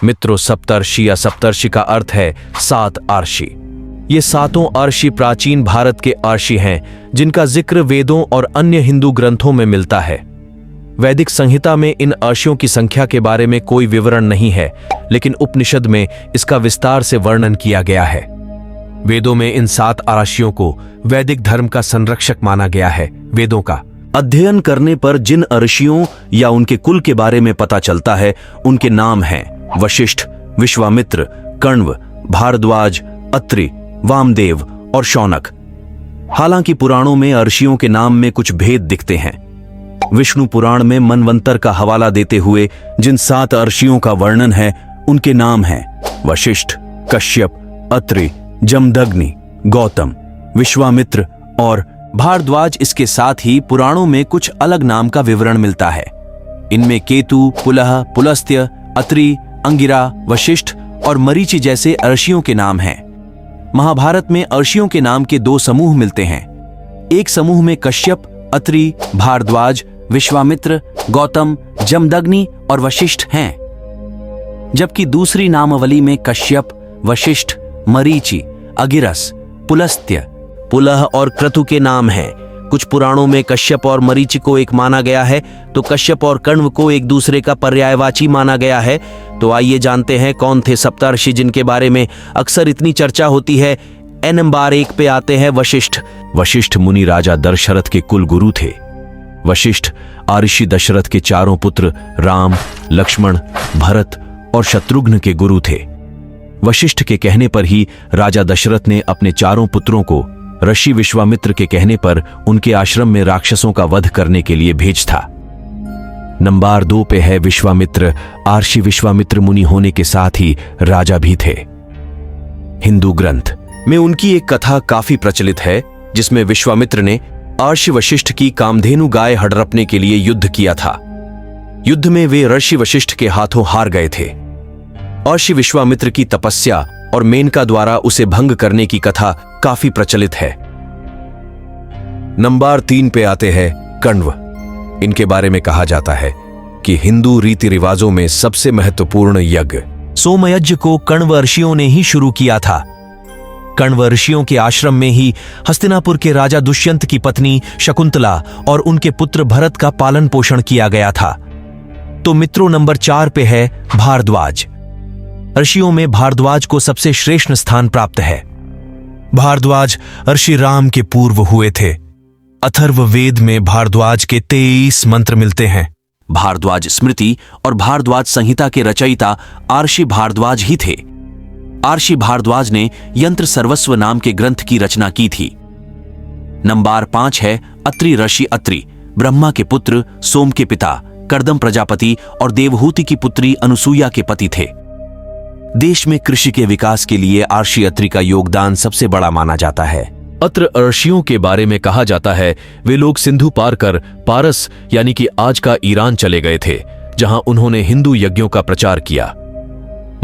मित्रों, सप्तर्षि या सप्तर्षि का अर्थ है 7 अर्षि। ये 7 अर्षि प्राचीन भारत के अर्षि हैं जिनका जिक्र वेदों और अन्य हिंदू ग्रंथों में मिलता है। वैदिक संहिता में इन अर्षियों की संख्या के बारे में कोई विवरण नहीं है, लेकिन उपनिषद में इसका विस्तार से वर्णन किया गया है। वेदों में इन 7 अर्षियों को वैदिक धर्म का संरक्षक माना गया है। वेदों का अध्ययन करने पर जिन ऋषियों या उनके कुल के बारे में पता चलता है उनके नाम हैं वशिष्ठ, विश्वामित्र, कण्व, भारद्वाज, अत्रि, वामदेव और शौनक। हालांकि पुराणों में ऋषियों के नाम में कुछ भेद दिखते हैं। विष्णु पुराण में मनवंतर का हवाला देते हुए जिन 7 ऋषियों का वर्णन है उनके नाम हैं वशिष्ठ, कश्यप, अत्रि, जमदग्नि, गौतम, विश्वामित्र और भारद्वाज। इसके साथ ही पुराणों में कुछ अलग नाम का विवरण मिलता है। इनमें केतु, पुलह, पुलस्त्य, अत्रि, अंगिरा, वशिष्ठ और मरीचि जैसे ऋषियों के नाम हैं। महाभारत में ऋषियों के नाम के 2 समूह मिलते हैं। एक समूह में कश्यप, अत्रि, भारद्वाज, विश्वामित्र, गौतम, जमदग्नि और वशिष्ठ हैं, जबकि दूसरी नामावली में कश्यप, वशिष्ठ, मरीचि, अगिरस, पुलस्त्य, पुलह और क्रतु के नाम हैं। कुछ पुराणों में कश्यप और मरीचि को एक माना गया है, तो कश्यप और कण्व को एक दूसरे का पर्यायवाची माना गया है। तो आइए जानते हैं कौन थे सप्तर्षि जिनके बारे में अक्सर इतनी चर्चा होती है। नंबर 1 पे आते हैं वशिष्ठ। वशिष्ठ मुनि राजा दशरथ के कुल गुरु थे। वशिष्ठ ऋषि दशरथ के 4 पुत्र राम, लक्ष्मण, भरत और शत्रुघ्न के गुरु थे। वशिष्ठ के कहने पर ही राजा दशरथ ने अपने 4 पुत्रों को ऋषि विश्वामित्र के कहने पर उनके आश्रम में राक्षसों का वध करने के लिए भेज था। नंबर 2 पे है विश्वामित्र। ऋषि विश्वामित्र मुनि होने के साथ ही राजा भी थे। हिंदू ग्रंथ में उनकी एक कथा काफी प्रचलित है, जिसमें विश्वामित्र ने ऋषि वशिष्ठ की कामधेनु गाय हड़पने के लिए युद्ध किया था। युद्ध में वे ऋषि वशिष्ठ के हाथों हार गए थे। ऋषि विश्वामित्र की तपस्या और मेनका द्वारा उसे भंग करने की कथा काफी प्रचलित है। नंबर 3 पे आते हैं कण्व। इनके बारे में कहा जाता है कि हिंदू रीति रिवाजों में सबसे महत्वपूर्ण यज्ञ सोमयज्ञ को कण्व ऋषियों ने ही शुरू किया था। कण्व ऋषियों के आश्रम में ही हस्तिनापुर के राजा दुष्यंत की पत्नी शकुंतला और उनके पुत्र भरत का पालन पोषण किया गया था। तो मित्रों, नंबर 4 पे है भारद्वाज। ऋषियों में भारद्वाज को सबसे श्रेष्ठ स्थान प्राप्त है। भारद्वाज ऋषि राम के पूर्व हुए थे। अथर्व वेद में भारद्वाज के 23 मंत्र मिलते हैं। भारद्वाज स्मृति और भारद्वाज संहिता के रचयिता ऋषि भारद्वाज ही थे। ऋषि भारद्वाज ने यंत्र सर्वस्व नाम के ग्रंथ की रचना की थी। नंबर 5 है अत्रि ऋषि। अत्रि ब्रह्मा के पुत्र, सोम के पिता, कर्दम प्रजापति और देवहूति की पुत्री अनुसूया के पति थे। देश में कृषि के विकास के लिए ऋषि अत्रि का योगदान सबसे बड़ा माना जाता है। अत्र ऋषियों के बारे में कहा जाता है वे लोग सिंधु पार कर पारस यानी कि आज का ईरान चले गए थे, जहां उन्होंने हिंदू यज्ञों का प्रचार किया।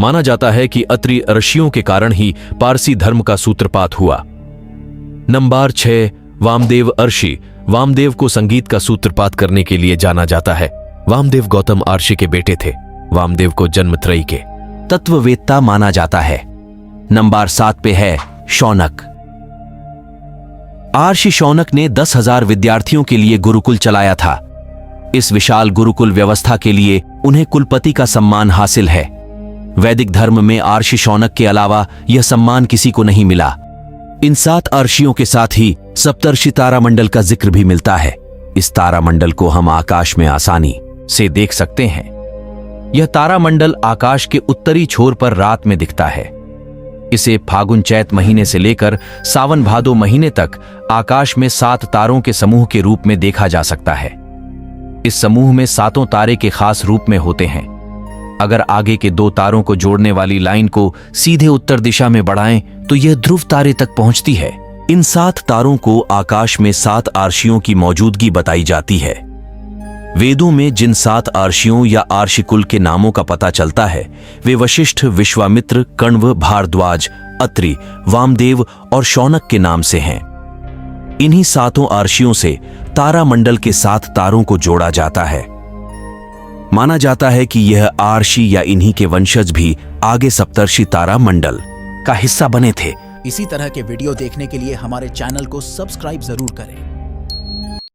माना जाता है कि अत्रि ऋषियों के कारण ही पारसी धर्म का सूत्रपात हुआ। नंबर 6 वामदेव ऋषि। वामदेव को संगीत का सूत्रपात करने के लिए जाना जाता है। वामदेव गौतम ऋषि के बेटे थे। वामदेव को जन्मत्रयी के तत्ववेत्ता माना जाता है। नंबर 7 पे है शौनक। ऋषि शौनक ने 10,000 विद्यार्थियों के लिए गुरुकुल चलाया था। इस विशाल गुरुकुल व्यवस्था के लिए उन्हें कुलपति का सम्मान हासिल है। वैदिक धर्म में ऋषि शौनक के अलावा यह सम्मान किसी को नहीं मिला। इन 7 ऋषियों के साथ ही सप्तर्षि तारामंडल का जिक्र भी मिलता है। इस तारामंडल को हम आकाश में आसानी से देख सकते हैं। यह तारामंडल आकाश के उत्तरी छोर पर रात में दिखता है। इसे फागुन चैत महीने से लेकर सावन भादो महीने तक आकाश में 7 तारों के समूह के रूप में देखा जा सकता है। इस समूह में 7 तारे के खास रूप में होते हैं। अगर आगे के 2 तारों को जोड़ने वाली लाइन को सीधे उत्तर दिशा में बढ़ाएं तो यह ध्रुव तारे तक पहुंचती है। इन 7 तारों को आकाश में 7 ऋषियों की मौजूदगी बताई जाती है। वेदों में जिन 7 ऋषियों या ऋषि कुल के नामों का पता चलता है वे वशिष्ठ, विश्वामित्र, कण्व, भारद्वाज, अत्रि, वामदेव और शौनक के नाम से हैं। इन्हीं 7 ऋषियों से तारामंडल के 7 तारों को जोड़ा जाता है। माना जाता है कि यह आर्षि या इन्हीं के वंशज भी आगे सप्तर्षि तारा मंडल का हिस्सा बने थे। इसी तरह के वीडियो देखने के लिए हमारे चैनल को सब्सक्राइब जरूर करें।